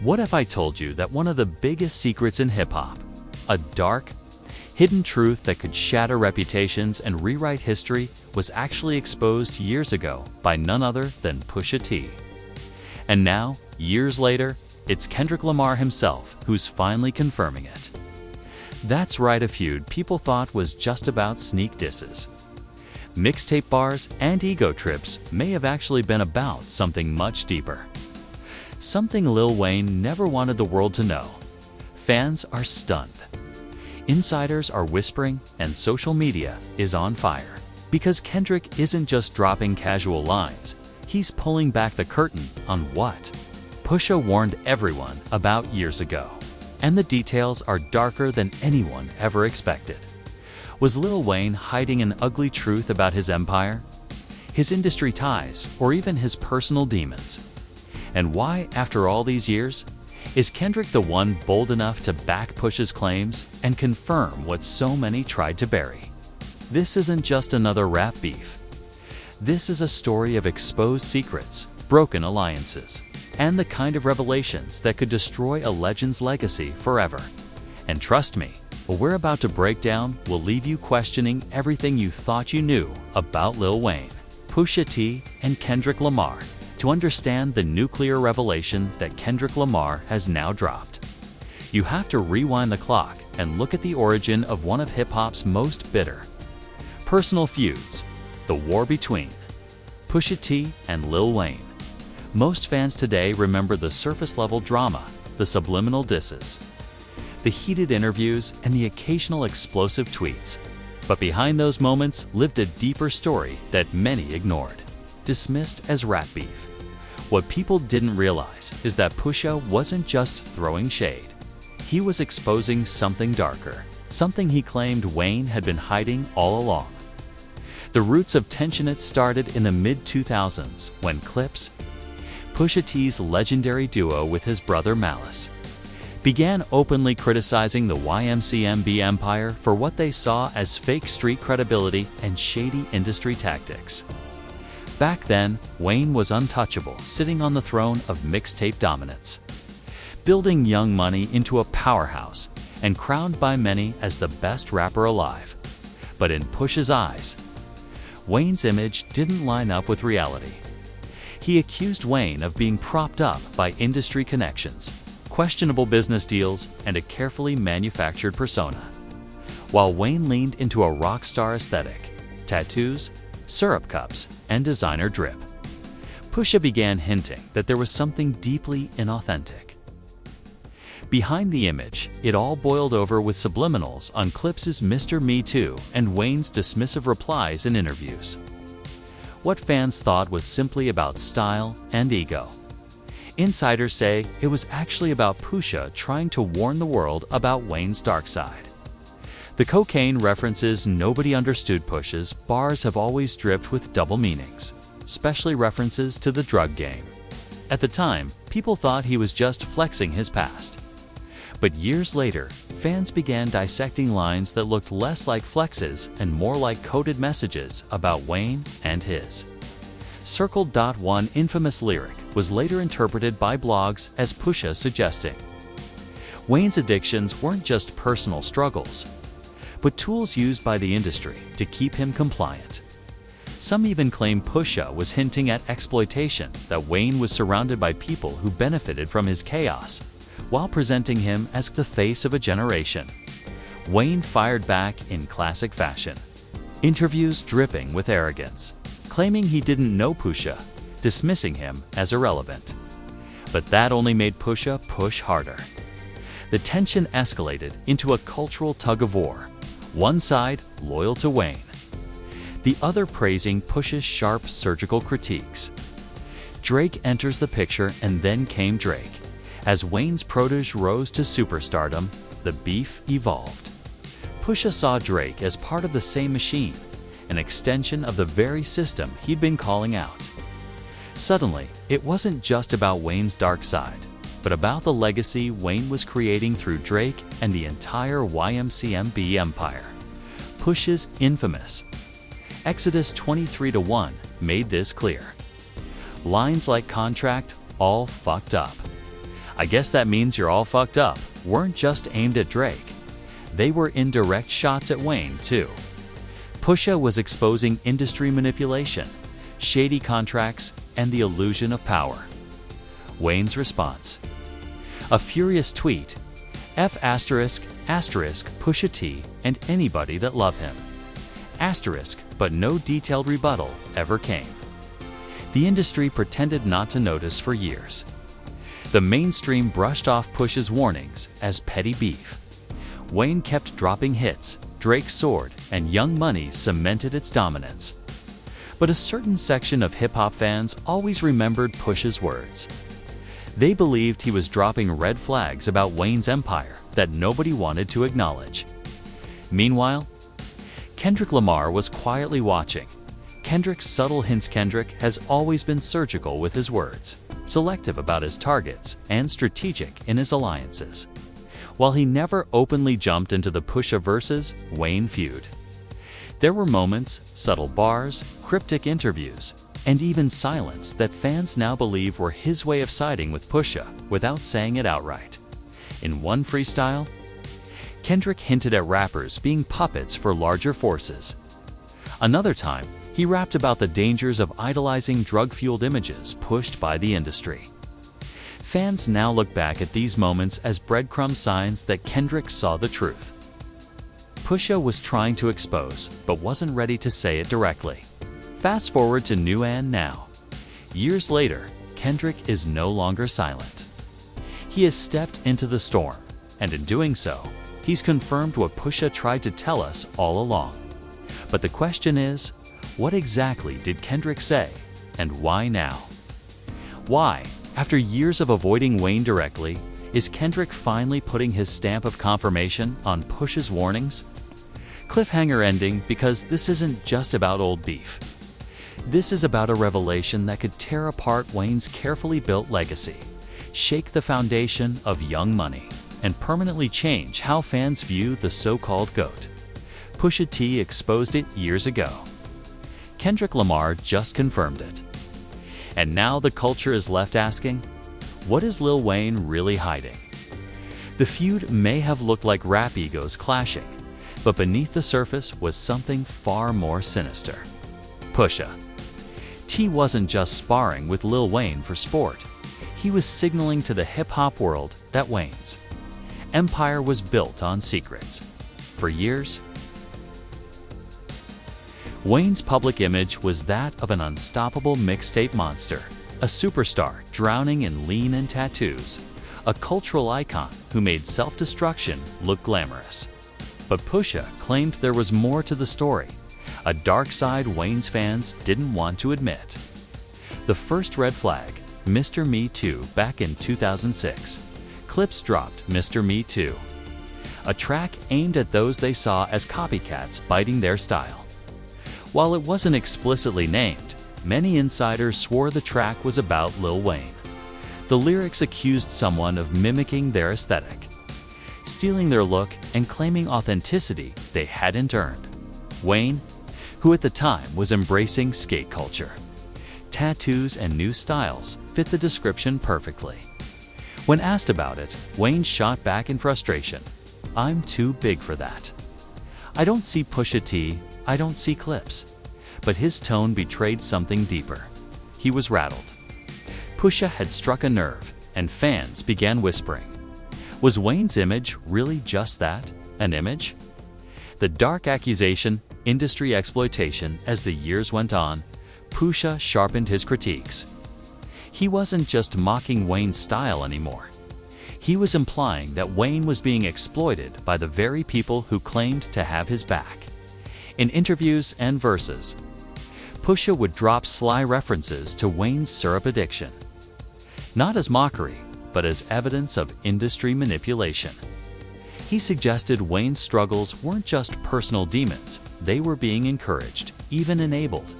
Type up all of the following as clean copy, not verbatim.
What if I told you that one of the biggest secrets in hip-hop, a dark, hidden truth that could shatter reputations and rewrite history, was actually exposed years ago by none other than Pusha T? And now, years later, it's Kendrick Lamar himself who's finally confirming it. That's right, a feud people thought was just about sneak disses, mixtape bars, and ego trips may have actually been about something much deeper. Something Lil Wayne never wanted the world to know. Fans are stunned. Insiders are whispering, and social media is on fire. Because Kendrick isn't just dropping casual lines, he's pulling back the curtain on what Pusha warned everyone about years ago. And the details are darker than anyone ever expected. Was Lil Wayne hiding an ugly truth about his empire, his industry ties, or even his personal demons? And why, after all these years, is Kendrick the one bold enough to back Pusha's claims and confirm what so many tried to bury? This isn't just another rap beef. This is a story of exposed secrets, broken alliances, and the kind of revelations that could destroy a legend's legacy forever. And trust me, what we're about to break down will leave you questioning everything you thought you knew about Lil Wayne, Pusha T, and Kendrick Lamar. To understand the nuclear revelation that Kendrick Lamar has now dropped, you have to rewind the clock and look at the origin of one of hip-hop's most bitter personal feuds, the war between Pusha T and Lil Wayne. Most fans today remember the surface-level drama, the subliminal disses, the heated interviews, and the occasional explosive tweets. But behind those moments lived a deeper story that many ignored, dismissed as rap beef. What people didn't realize is that Pusha wasn't just throwing shade. He was exposing something darker, something he claimed Wayne had been hiding all along. The roots of tension started in the mid-2000s when Clips, Pusha T's legendary duo with his brother Malice, began openly criticizing the YMCMB empire for what they saw as fake street credibility and shady industry tactics. Back then, Wayne was untouchable, sitting on the throne of mixtape dominance, building Young Money into a powerhouse and crowned by many as the best rapper alive. But in Pusha's eyes, Wayne's image didn't line up with reality. He accused Wayne of being propped up by industry connections, questionable business deals, and a carefully manufactured persona. While Wayne leaned into a rock star aesthetic, tattoos, syrup cups, and designer drip, Pusha began hinting that there was something deeply inauthentic behind the image. It all boiled over with subliminals on Clips' Mr. Me Too and Wayne's dismissive replies in interviews. What fans thought was simply about style and ego, insiders say it was actually about Pusha trying to warn the world about Wayne's dark side. The cocaine references nobody understood. Pusha's bars have always dripped with double meanings, especially references to the drug game. At the time, people thought he was just flexing his past. But years later, fans began dissecting lines that looked less like flexes and more like coded messages about Wayne and his circled. One infamous lyric was later interpreted by blogs as Pusha suggesting Wayne's addictions weren't just personal struggles, but tools used by the industry to keep him compliant. Some even claim Pusha was hinting at exploitation, that Wayne was surrounded by people who benefited from his chaos, while presenting him as the face of a generation. Wayne fired back in classic fashion, interviews dripping with arrogance, claiming he didn't know Pusha, dismissing him as irrelevant. But that only made Pusha push harder. The tension escalated into a cultural tug-of-war, one side loyal to Wayne, the other praising Pusha's sharp surgical critiques. Drake enters the picture, and then came Drake. As Wayne's protege rose to superstardom, the beef evolved. Pusha saw Drake as part of the same machine, an extension of the very system he'd been calling out. Suddenly, it wasn't just about Wayne's dark side, but about the legacy Wayne was creating through Drake and the entire YMCMB empire. Pusha's infamous Exodus 23:1 made this clear. Lines like contract, all fucked up. I guess that means you're all fucked up weren't just aimed at Drake. They were indirect shots at Wayne, too. Pusha was exposing industry manipulation, shady contracts, and the illusion of power. Wayne's response: a furious tweet, F*** Pusha T and anybody that love him. But no detailed rebuttal ever came. The industry pretended not to notice for years. The mainstream brushed off Pusha's warnings as petty beef. Wayne kept dropping hits, Drake soared, and Young Money cemented its dominance. But a certain section of hip-hop fans always remembered Pusha's words. They believed he was dropping red flags about Wayne's empire that nobody wanted to acknowledge. Meanwhile, Kendrick Lamar was quietly watching. Kendrick's subtle hints. Kendrick has always been surgical with his words, selective about his targets, and strategic in his alliances. While he never openly jumped into the Pusha versus Wayne feud, there were moments, subtle bars, cryptic interviews, and even silence that fans now believe were his way of siding with Pusha without saying it outright. In one freestyle, Kendrick hinted at rappers being puppets for larger forces. Another time, he rapped about the dangers of idolizing drug-fueled images pushed by the industry. Fans now look back at these moments as breadcrumb signs that Kendrick saw the truth. Pusha was trying to expose, but wasn't ready to say it directly. Fast forward to New and now. Years later, Kendrick is no longer silent. He has stepped into the storm, and in doing so, he's confirmed what Pusha tried to tell us all along. But the question is, what exactly did Kendrick say, and why now? Why, after years of avoiding Wayne directly, is Kendrick finally putting his stamp of confirmation on Pusha's warnings? Cliffhanger ending, because this isn't just about old beef. This is about a revelation that could tear apart Wayne's carefully built legacy, shake the foundation of Young Money, and permanently change how fans view the so-called GOAT. Pusha T exposed it years ago. Kendrick Lamar just confirmed it. And now the culture is left asking, what is Lil Wayne really hiding? The feud may have looked like rap egos clashing, but beneath the surface was something far more sinister. Pusha T wasn't just sparring with Lil Wayne for sport. He was signaling to the hip-hop world that Wayne's empire was built on secrets. For years, Wayne's public image was that of an unstoppable mixtape monster, a superstar drowning in lean and tattoos, a cultural icon who made self-destruction look glamorous. But Pusha claimed there was more to the story, a dark side Wayne's fans didn't want to admit. The first red flag, Mr. Me Too, back in 2006. Clips dropped Mr. Me Too, a track aimed at those they saw as copycats biting their style. While it wasn't explicitly named, many insiders swore the track was about Lil Wayne. The lyrics accused someone of mimicking their aesthetic, stealing their look, and claiming authenticity they hadn't earned. Wayne, who at the time was embracing skate culture, tattoos, and new styles, fit the description perfectly. When asked about it, Wayne shot back in frustration. "I'm too big for that. I don't see Pusha T, I don't see Clips." But his tone betrayed something deeper. He was rattled. Pusha had struck a nerve, and fans began whispering. Was Wayne's image really just that, an image? The dark accusation, industry exploitation. As the years went on, Pusha sharpened his critiques. He wasn't just mocking Wayne's style anymore. He was implying that Wayne was being exploited by the very people who claimed to have his back. In interviews and verses, Pusha would drop sly references to Wayne's syrup addiction, not as mockery, but as evidence of industry manipulation. He suggested Wayne's struggles weren't just personal demons, they were being encouraged, even enabled,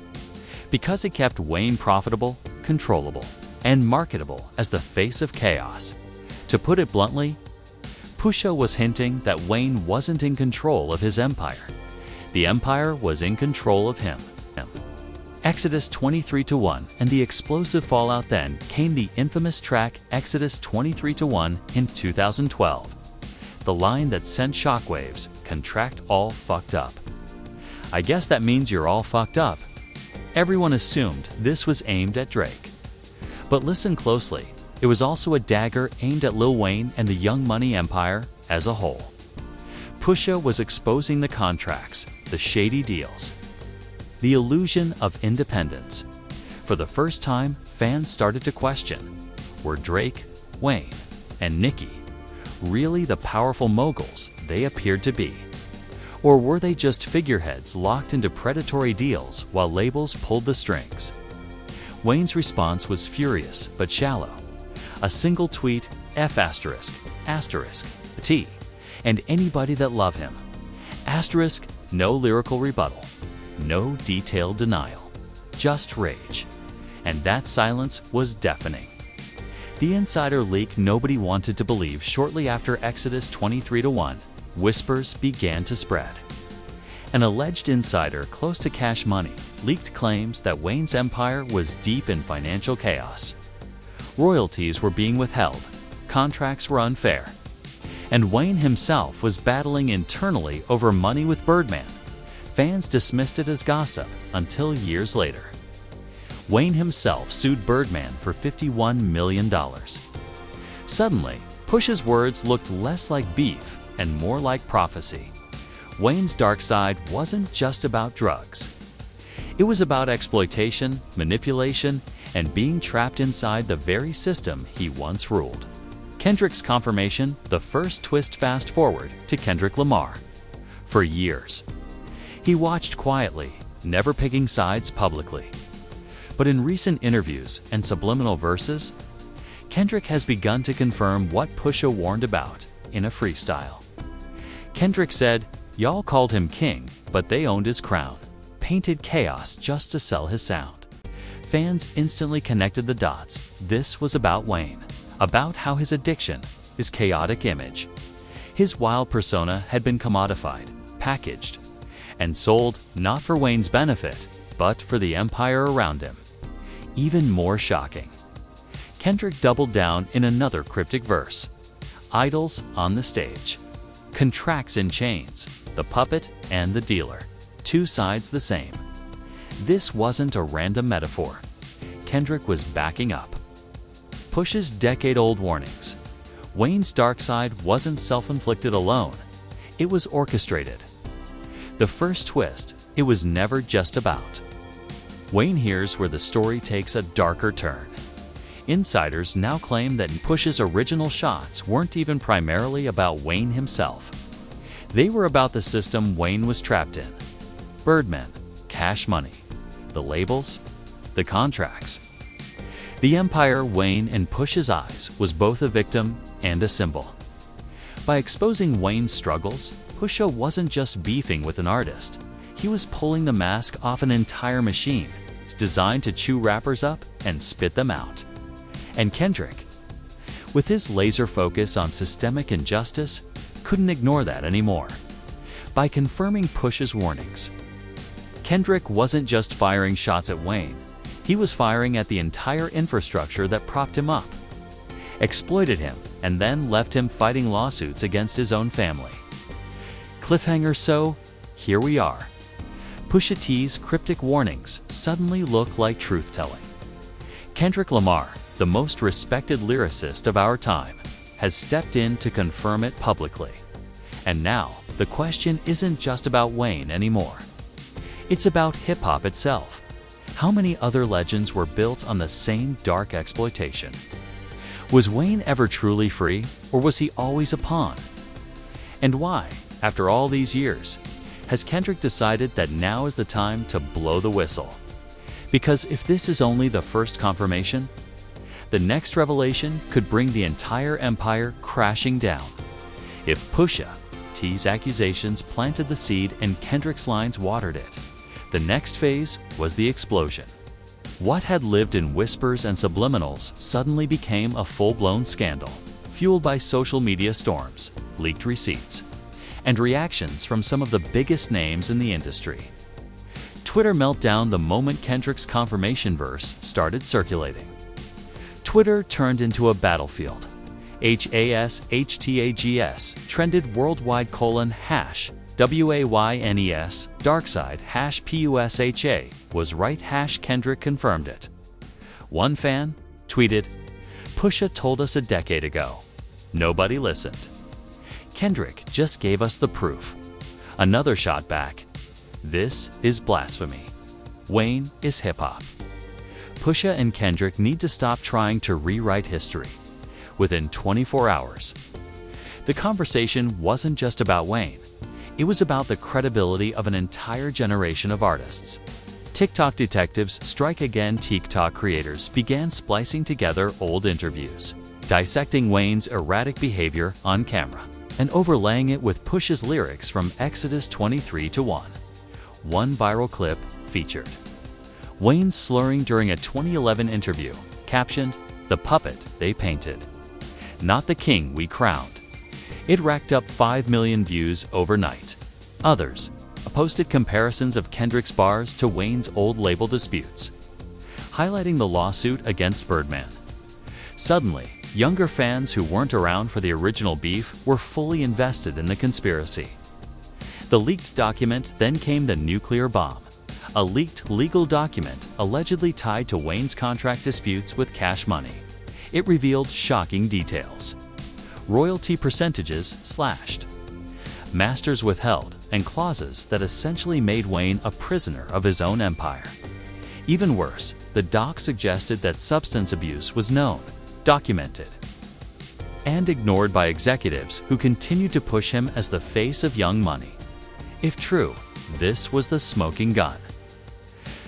because it kept Wayne profitable, controllable, and marketable as the face of chaos. To put it bluntly, Pusha was hinting that Wayne wasn't in control of his empire. The empire was in control of him. Exodus 23-1, and the explosive fallout then came the infamous track Exodus 23-1 in 2012. The line that sent shockwaves, "Contract all fucked up." I guess that means you're all fucked up. Everyone assumed this was aimed at Drake. But listen closely, it was also a dagger aimed at Lil Wayne and the Young Money empire as a whole. Pusha was exposing the contracts, the shady deals, the illusion of independence. For the first time, fans started to question, were Drake, Wayne, and Nicki really the powerful moguls they appeared to be? Or were they just figureheads locked into predatory deals while labels pulled the strings? Wayne's response was furious but shallow. A single tweet, F*** T, and anybody that love him. No lyrical rebuttal. No detailed denial, just rage. And that silence was deafening. The insider leak nobody wanted to believe shortly after Exodus 23-1, whispers began to spread. An alleged insider close to Cash Money leaked claims that Wayne's empire was deep in financial chaos. Royalties were being withheld, contracts were unfair, and Wayne himself was battling internally over money with Birdman. Fans dismissed it as gossip until years later. Wayne himself sued Birdman for $51 million. Suddenly, Pusha's words looked less like beef and more like prophecy. Wayne's dark side wasn't just about drugs. It was about exploitation, manipulation, and being trapped inside the very system he once ruled. Kendrick's confirmation, the first twist fast forward to Kendrick Lamar. For years, he watched quietly, never picking sides publicly. But in recent interviews and subliminal verses, Kendrick has begun to confirm what Pusha warned about in a freestyle. Kendrick said, "Y'all called him king, but they owned his crown, painted chaos just to sell his sound." Fans instantly connected the dots. This was about Wayne, about how his addiction, his chaotic image, his wild persona had been commodified, packaged, and sold not for Wayne's benefit, but for the empire around him. Even more shocking, Kendrick doubled down in another cryptic verse. Idols on the stage, contracts in chains, the puppet and the dealer, two sides the same. This wasn't a random metaphor. Kendrick was backing up. Pusha's decade-old warnings. Wayne's dark side wasn't self-inflicted alone. It was orchestrated. The first twist, it was never just about. Wayne hears where the story takes a darker turn. Insiders now claim that Pusha's original shots weren't even primarily about Wayne himself. They were about the system Wayne was trapped in. Birdman, Cash Money, the labels, the contracts. The empire Wayne in Pusha's eyes was both a victim and a symbol. By exposing Wayne's struggles, Pusha wasn't just beefing with an artist. He was pulling the mask off an entire machine, designed to chew rappers up and spit them out. And Kendrick, with his laser focus on systemic injustice, couldn't ignore that anymore. By confirming Pusha's warnings, Kendrick wasn't just firing shots at Wayne, he was firing at the entire infrastructure that propped him up, exploited him, and then left him fighting lawsuits against his own family. Cliffhanger, so here we are. Pusha T's cryptic warnings suddenly look like truth-telling. Kendrick Lamar, the most respected lyricist of our time, has stepped in to confirm it publicly. And now, the question isn't just about Wayne anymore. It's about hip-hop itself. How many other legends were built on the same dark exploitation? Was Wayne ever truly free, or was he always a pawn? And why, after all these years, has Kendrick decided that now is the time to blow the whistle? Because if this is only the first confirmation, the next revelation could bring the entire empire crashing down. If Pusha T's accusations planted the seed and Kendrick's lines watered it, the next phase was the explosion. What had lived in whispers and subliminals suddenly became a full-blown scandal, fueled by social media storms, leaked receipts, and reactions from some of the biggest names in the industry. Twitter meltdown the moment Kendrick's confirmation verse started circulating. Twitter turned into a battlefield. HASHTAGS trended worldwide #WAYNES darkside #PUSHA was right #Kendrick confirmed it. One fan tweeted, "Pusha told us a decade ago. Nobody listened. Kendrick just gave us the proof." Another shot back, "This is blasphemy. Wayne is hip-hop." Pusha and Kendrick need to stop trying to rewrite history. Within 24 hours. The conversation wasn't just about Wayne. It was about the credibility of an entire generation of artists. TikTok detectives strike again. TikTok creators began splicing together old interviews, dissecting Wayne's erratic behavior on camera, and overlaying it with Pusha's lyrics from Exodus 23:1. One viral clip featured Wayne slurring during a 2011 interview, captioned, "The puppet they painted. Not the king we crowned." It racked up 5 million views overnight. Others posted comparisons of Kendrick's bars to Wayne's old label disputes, highlighting the lawsuit against Birdman. Suddenly, younger fans who weren't around for the original beef were fully invested in the conspiracy. The leaked document then came the nuclear bomb, a leaked legal document allegedly tied to Wayne's contract disputes with Cash Money. It revealed shocking details. Royalty percentages slashed, masters withheld, and clauses that essentially made Wayne a prisoner of his own empire. Even worse, the doc suggested that substance abuse was known, documented, and ignored by executives who continued to push him as the face of Young Money. If true, this was the smoking gun.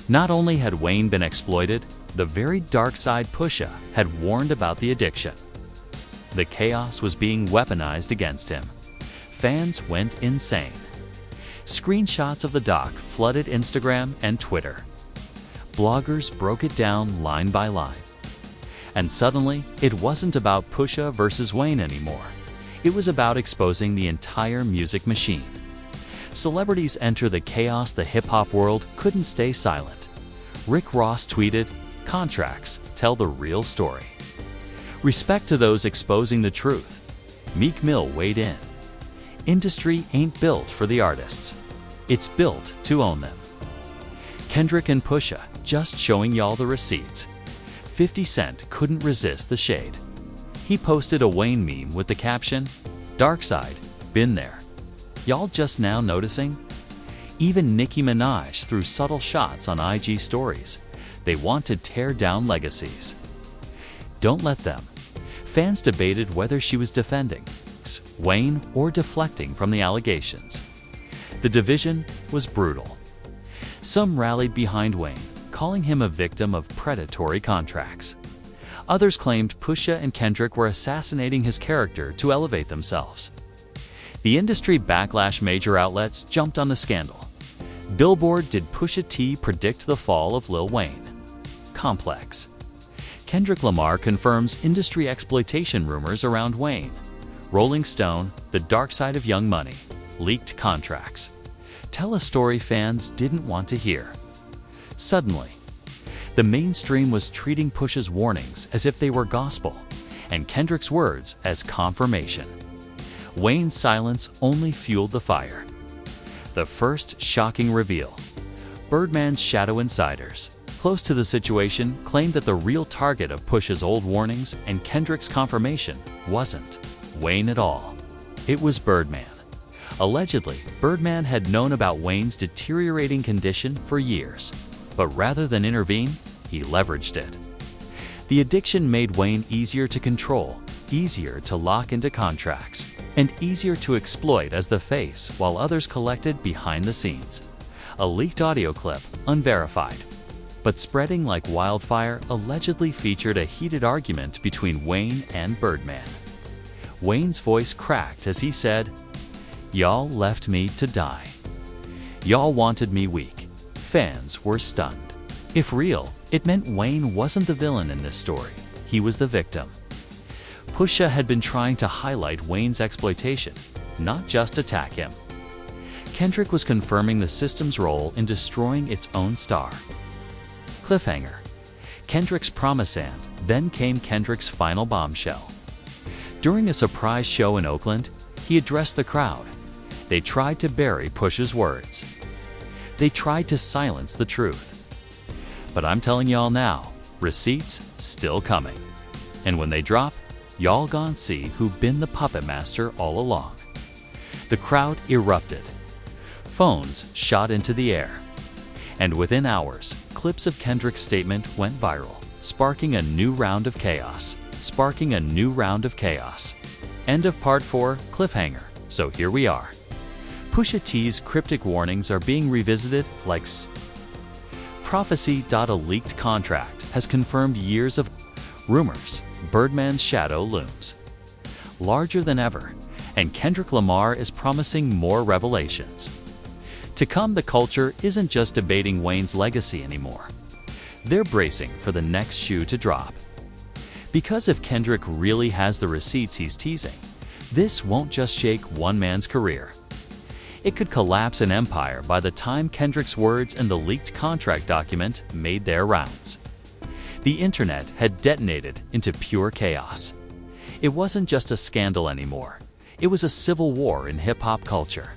Not only had Wayne been exploited, the very dark side Pusha had warned about the addiction. The chaos was being weaponized against him. Fans went insane. Screenshots of the doc flooded Instagram and Twitter. Bloggers broke it down line by line. And suddenly, it wasn't about Pusha versus Wayne anymore. It was about exposing the entire music machine. Celebrities enter the chaos. The hip-hop world couldn't stay silent. Rick Ross tweeted, "Contracts tell the real story. Respect to those exposing the truth." Meek Mill weighed in. "Industry ain't built for the artists. It's built to own them." Kendrick and Pusha, just showing y'all the receipts. 50 Cent couldn't resist the shade. He posted a Wayne meme with the caption, "Dark side, been there. Y'all just now noticing?" Even Nicki Minaj threw subtle shots on IG stories. They want to tear down legacies. Don't let them. Fans debated whether she was defending Wayne or deflecting from the allegations. The division was brutal. Some rallied behind Wayne, calling him a victim of predatory contracts. Others claimed Pusha and Kendrick were assassinating his character to elevate themselves. The industry backlash. Major outlets jumped on the scandal. Billboard, did Pusha T predict the fall of Lil Wayne? Complex. Kendrick Lamar confirms industry exploitation rumors around Wayne. Rolling Stone, the dark side of Young Money. Leaked contracts. Tell a story fans didn't want to hear. Suddenly, the mainstream was treating Pusha's warnings as if they were gospel, and Kendrick's words as confirmation. Wayne's silence only fueled the fire. The first shocking reveal. Birdman's shadow insiders, close to the situation, claimed that the real target of Pusha's old warnings and Kendrick's confirmation wasn't Wayne at all. It was Birdman. Allegedly, Birdman had known about Wayne's deteriorating condition for years, but rather than intervene, he leveraged it. The addiction made Wayne easier to control, easier to lock into contracts, and easier to exploit as the face while others collected behind the scenes. A leaked audio clip, unverified, but spreading like wildfire, allegedly featured a heated argument between Wayne and Birdman. Wayne's voice cracked as he said, "Y'all left me to die. Y'all wanted me weak." Fans were stunned. If real, it meant Wayne wasn't the villain in this story. He was the victim. Pusha had been trying to highlight Wayne's exploitation, not just attack him. Kendrick was confirming the system's role in destroying its own star. Cliffhanger. Kendrick's promise, and then came Kendrick's final bombshell. During a surprise show in Oakland, he addressed the crowd. They tried to bury Pusha's words. They tried to silence the truth. But I'm telling y'all now, receipts still coming. And when they drop, y'all gon' see who been the puppet master all along. The crowd erupted. Phones shot into the air. And within hours, clips of Kendrick's statement went viral, sparking a new round of chaos. End of part 4, cliffhanger. So here we are. Pusha T's cryptic warnings are being revisited like prophecy. A leaked contract has confirmed years of rumors. Birdman's shadow looms larger than ever, and Kendrick Lamar is promising more revelations. To come, the culture isn't just debating Wayne's legacy anymore. They're bracing for the next shoe to drop. Because if Kendrick really has the receipts he's teasing, this won't just shake one man's career. It could collapse an empire by the time Kendrick's words and the leaked contract document made their rounds. The internet had detonated into pure chaos. It wasn't just a scandal anymore. It was a civil war in hip-hop culture.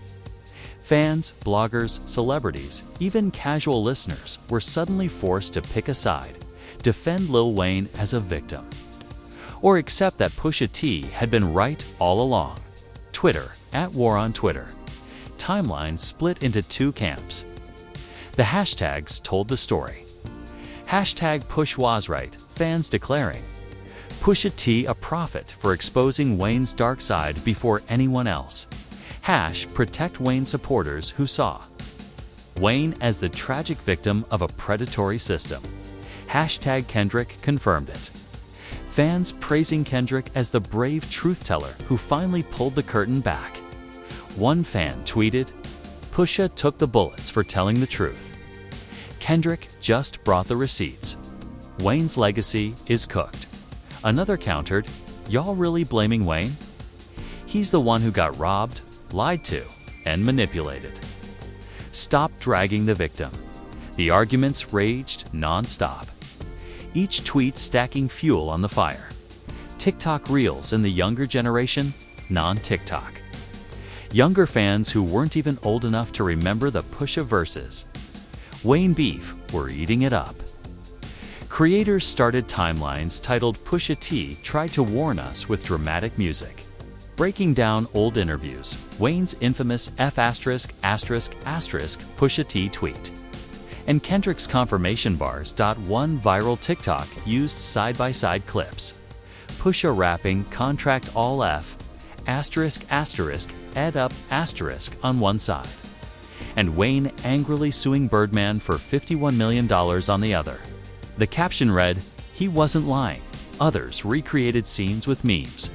Fans, bloggers, celebrities, even casual listeners were suddenly forced to pick a side, defend Lil Wayne as a victim, or accept that Pusha T had been right all along. Twitter, at war on Twitter. Timeline split into two camps. The hashtags told the story. Hashtag Push was right, fans declaring Pusha T a prophet for exposing Wayne's dark side before anyone else. Protect Wayne supporters who saw Wayne as the tragic victim of a predatory system. Hashtag Kendrick confirmed it. Fans praising Kendrick as the brave truth-teller who finally pulled the curtain back. One fan tweeted, Pusha took the bullets for telling the truth. Kendrick just brought the receipts. Wayne's legacy is cooked. Another countered, y'all really blaming Wayne? He's the one who got robbed, lied to, and manipulated. Stop dragging the victim. The arguments raged non-stop. Each tweet stacking fuel on the fire. TikTok reels in the younger generation, non-TikTok. Younger fans who weren't even old enough to remember the Pusha verses Wayne beef were eating it up. Creators started timelines titled Pusha T tried to warn us with dramatic music, breaking down old interviews, Wayne's infamous F******Pusha T tweet, and Kendrick's confirmation bars. One viral TikTok used side-by-side clips. Pusha rapping contract all F******, ed up asterisk on one side, and Wayne angrily suing Birdman for $51 million on the other. The caption read, he wasn't lying. Others recreated scenes with memes,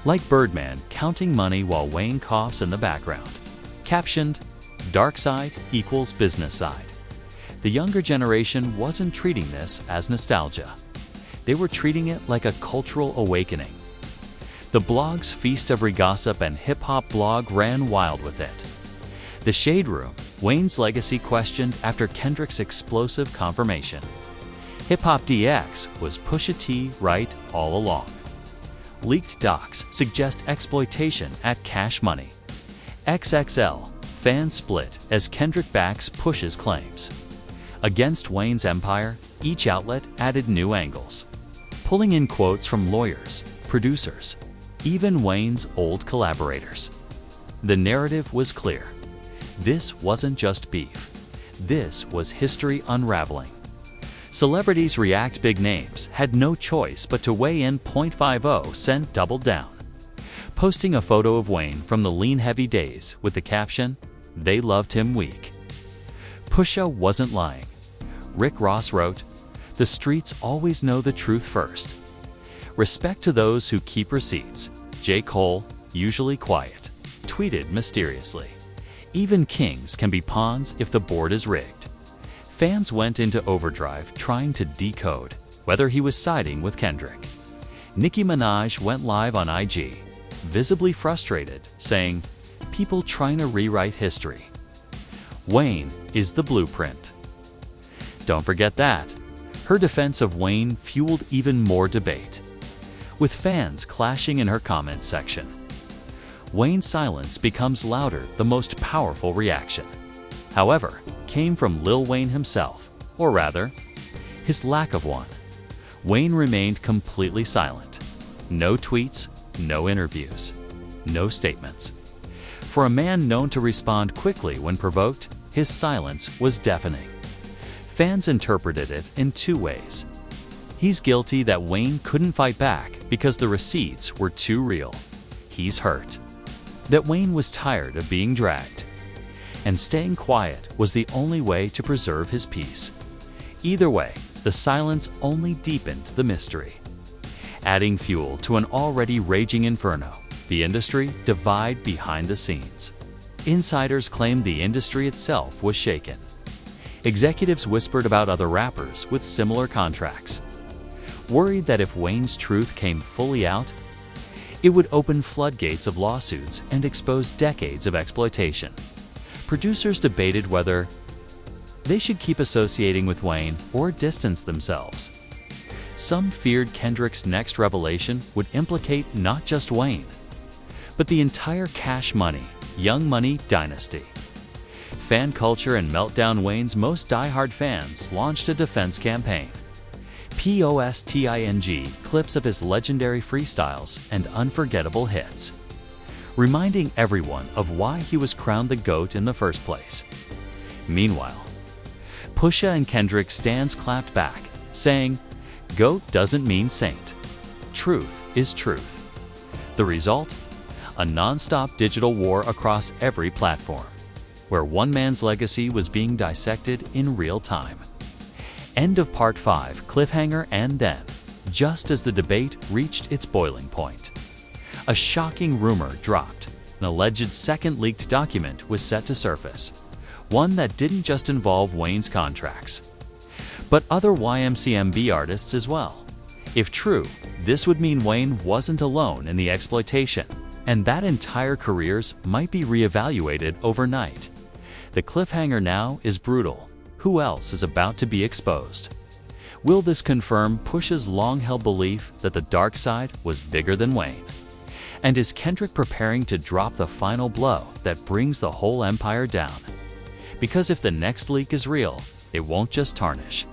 like Birdman counting money while Wayne coughs in the background. Captioned, dark side equals business side. The younger generation wasn't treating this as nostalgia. They were treating it like a cultural awakening. The blog's feast of gossip and hip-hop blog ran wild with it. The Shade Room, Wayne's legacy questioned after Kendrick's explosive confirmation. Hip Hop DX, was Pusha T right all along? Leaked docs suggest exploitation at Cash Money. XXL, fan split as Kendrick backs Pusha's claims. Against Wayne's empire, each outlet added new angles, pulling in quotes from lawyers, producers, even Wayne's old collaborators. The narrative was clear. This wasn't just beef. This was history unraveling. Celebrities react big names had no choice but to weigh in. 50 Cent doubled down, posting a photo of Wayne from the lean heavy days with the caption, they loved him weak. Pusha wasn't lying. Rick Ross wrote, the streets always know the truth first. Respect to those who keep receipts. J. Cole, usually quiet, tweeted mysteriously, even kings can be pawns if the board is rigged. Fans went into overdrive trying to decode whether he was siding with Kendrick. Nicki Minaj went live on IG, visibly frustrated, saying, people trying to rewrite history. Wayne is the blueprint. Don't forget that. Her defense of Wayne fueled even more debate, with fans clashing in her comments section. Wayne's silence becomes louder the most powerful reaction, however, came from Lil Wayne himself, or rather, his lack of one. Wayne remained completely silent. No tweets, no interviews, no statements. For a man known to respond quickly when provoked, his silence was deafening. Fans interpreted it in two ways. He's guilty that Wayne couldn't fight back because the receipts were too real. He's hurt. That Wayne was tired of being dragged. And staying quiet was the only way to preserve his peace. Either way, the silence only deepened the mystery. Adding fuel to an already raging inferno, the industry divide behind the scenes. Insiders claimed the industry itself was shaken. Executives whispered about other rappers with similar contracts, worried that if Wayne's truth came fully out, it would open floodgates of lawsuits and expose decades of exploitation. Producers debated whether they should keep associating with Wayne or distance themselves. Some feared Kendrick's next revelation would implicate not just Wayne, but the entire Cash Money, Young Money dynasty. Fan culture and Meltdown Wayne's most diehard fans launched a defense campaign. Posting clips of his legendary freestyles and unforgettable hits, reminding everyone of why he was crowned the GOAT in the first place. Meanwhile, Pusha and Kendrick stands clapped back, saying, "GOAT doesn't mean saint. Truth is truth." The result? A non-stop digital war across every platform, where one man's legacy was being dissected in real time. End of Part 5, cliffhanger. And then, just as the debate reached its boiling point, a shocking rumor dropped. An alleged second leaked document was set to surface, one that didn't just involve Wayne's contracts, but other YMCMB artists as well. If true, this would mean Wayne wasn't alone in the exploitation, and that entire careers might be reevaluated overnight. The cliffhanger now is brutal. Who else is about to be exposed? Will this confirm Pusha's long-held belief that the dark side was bigger than Wayne? And is Kendrick preparing to drop the final blow that brings the whole empire down? Because if the next leak is real, it won't just tarnish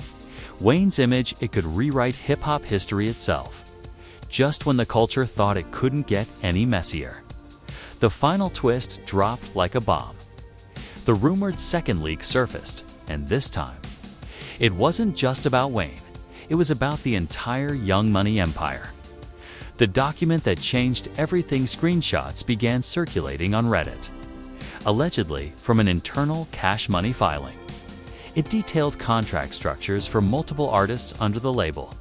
Wayne's image, it could rewrite hip-hop history itself. Just when the culture thought it couldn't get any messier, the final twist dropped like a bomb. The rumored second leak surfaced, and this time, it wasn't just about Wayne, it was about the entire Young Money empire. The document that changed everything screenshots began circulating on Reddit, allegedly from an internal Cash Money filing. It detailed contract structures for multiple artists under the label.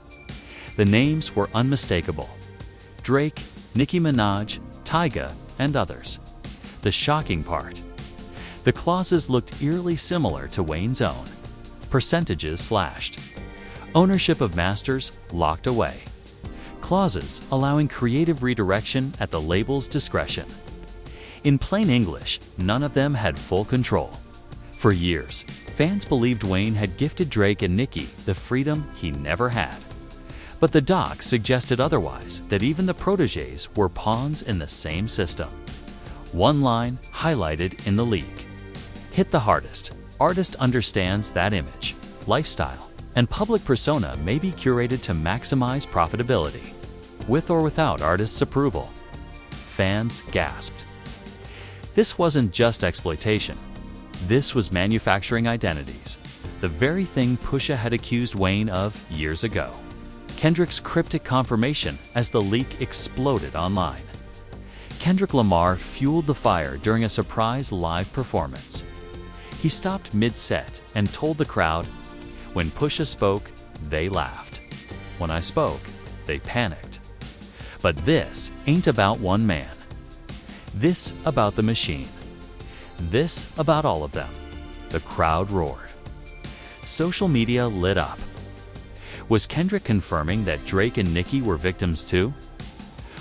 The names were unmistakable: Drake, Nicki Minaj, Tyga, and others. The shocking part: the clauses looked eerily similar to Wayne's own. Percentages slashed. Ownership of masters locked away. Clauses allowing creative redirection at the label's discretion. In plain English, none of them had full control. For years, fans believed Wayne had gifted Drake and Nicki the freedom he never had. But the doc suggested otherwise, that even the protégés were pawns in the same system. One line highlighted in the leak: hit the hardest. Artist understands that image, lifestyle, and public persona may be curated to maximize profitability, with or without artist's approval. Fans gasped. This wasn't just exploitation. This was manufacturing identities, the very thing Pusha had accused Wayne of years ago. Kendrick's cryptic confirmation as the leak exploded online. Kendrick Lamar fueled the fire during a surprise live performance. He stopped mid-set and told the crowd, "When Pusha spoke, they laughed. When I spoke, they panicked. But this ain't about one man. This about the machine. This about all of them." The crowd roared. Social media lit up. Was Kendrick confirming that Drake and Nicki were victims too?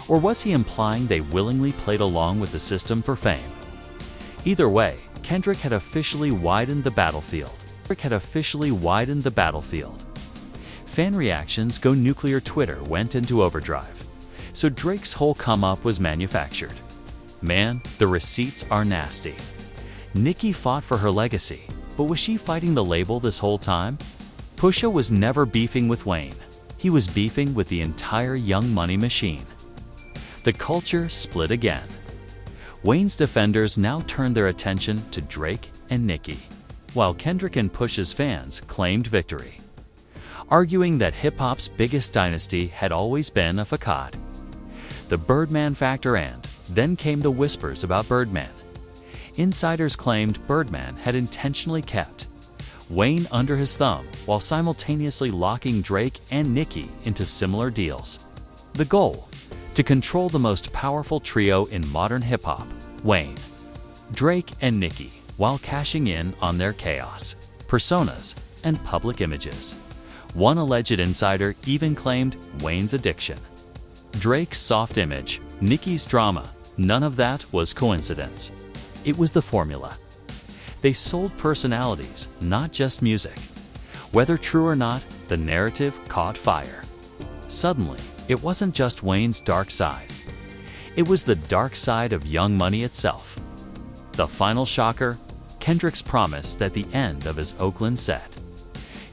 Or was he implying they willingly played along with the system for fame? Either way, Kendrick had officially widened the battlefield. Fan reactions go nuclear. Twitter went into overdrive. So Drake's whole come-up was manufactured. Man, the receipts are nasty. Nicki fought for her legacy, but was she fighting the label this whole time? Pusha was never beefing with Wayne. He was beefing with the entire Young Money machine. The culture split again. Wayne's defenders now turned their attention to Drake and Nicki, while Kendrick and Pusha's fans claimed victory, arguing that hip-hop's biggest dynasty had always been a facade. The Birdman factor, and then came the whispers about Birdman. Insiders claimed Birdman had intentionally kept Wayne under his thumb while simultaneously locking Drake and Nicki into similar deals. The goal? To control the most powerful trio in modern hip-hop, Wayne, Drake, and Nicki, while cashing in on their chaos, personas, and public images. One alleged insider even claimed Wayne's addiction, Drake's soft image, Nicki's drama. None of that was coincidence. It was the formula. They sold personalities, not just music. Whether true or not, the narrative caught fire. Suddenly, it wasn't just Wayne's dark side. It was the dark side of Young Money itself. The final shocker, Kendrick's promise at the end of his Oakland set.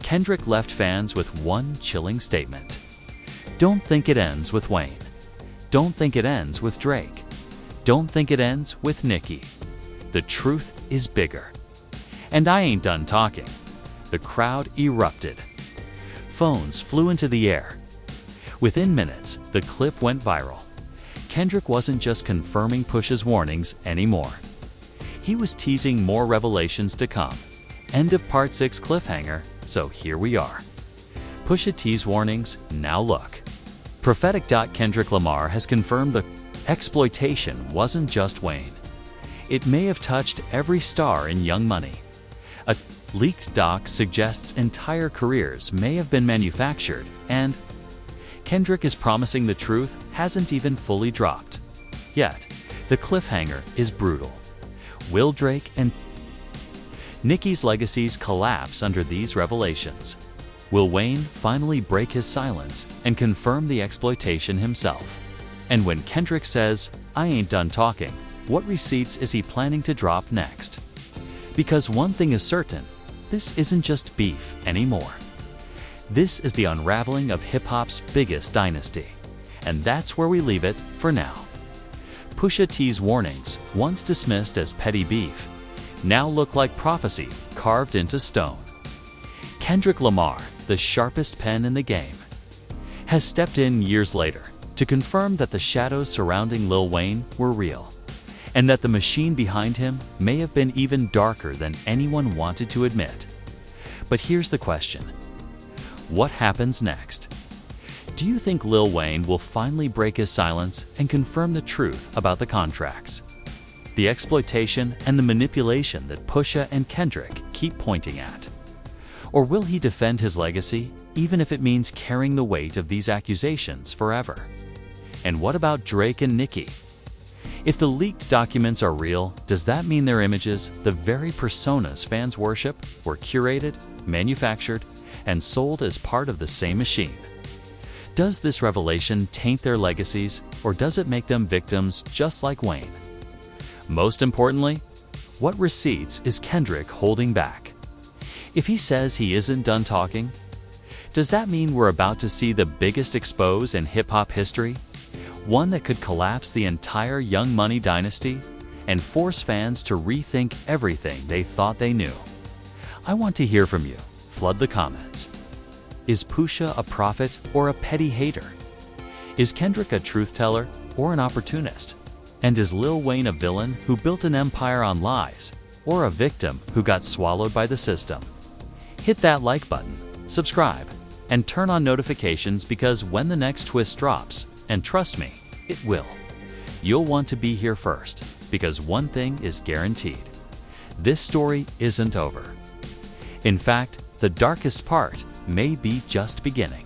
Kendrick left fans with one chilling statement. Don't think it ends with Wayne. Don't think it ends with Drake. Don't think it ends with Nicki. The truth is bigger. And I ain't done talking. The crowd erupted. Phones flew into the air. Within minutes, the clip went viral. Kendrick wasn't just confirming Pusha's warnings anymore. He was teasing more revelations to come. End of Part 6 cliffhanger, so here we are. Pusha teased warnings, now look. Prophetic. Kendrick Lamar has confirmed the exploitation wasn't just Wayne. It may have touched every star in Young Money. A leaked doc suggests entire careers may have been manufactured, and Kendrick is promising the truth hasn't even fully dropped. Yet, the cliffhanger is brutal. Will Drake and Nicki's legacies collapse under these revelations? Will Wayne finally break his silence and confirm the exploitation himself? And when Kendrick says, "I ain't done talking," what receipts is he planning to drop next? Because one thing is certain, this isn't just beef anymore. This is the unraveling of hip-hop's biggest dynasty. And that's where we leave it for now. Pusha T's warnings, once dismissed as petty beef, now look like prophecy carved into stone. Kendrick Lamar, the sharpest pen in the game, has stepped in years later to confirm that the shadows surrounding Lil Wayne were real, and that the machine behind him may have been even darker than anyone wanted to admit. But here's the question. What happens next? Do you think Lil Wayne will finally break his silence and confirm the truth about the contracts, the exploitation, and the manipulation that Pusha and Kendrick keep pointing at? Or will he defend his legacy, even if it means carrying the weight of these accusations forever? And what about Drake and Nicki? If the leaked documents are real, does that mean their images, the very personas fans worship, were curated, manufactured, and sold as part of the same machine? Does this revelation taint their legacies, or does it make them victims just like Wayne? Most importantly, what receipts is Kendrick holding back? If he says he isn't done talking, does that mean we're about to see the biggest expose in hip-hop history? One that could collapse the entire Young Money dynasty and force fans to rethink everything they thought they knew? I want to hear from you. Flood the comments. Is Pusha a prophet or a petty hater? Is Kendrick a truth teller or an opportunist? And is Lil Wayne a villain who built an empire on lies, or a victim who got swallowed by the system? Hit that like button, subscribe, and turn on notifications, because when the next twist drops, and trust me, it will, you'll want to be here first, because one thing is guaranteed. This story isn't over. In fact, the darkest part may be just beginning.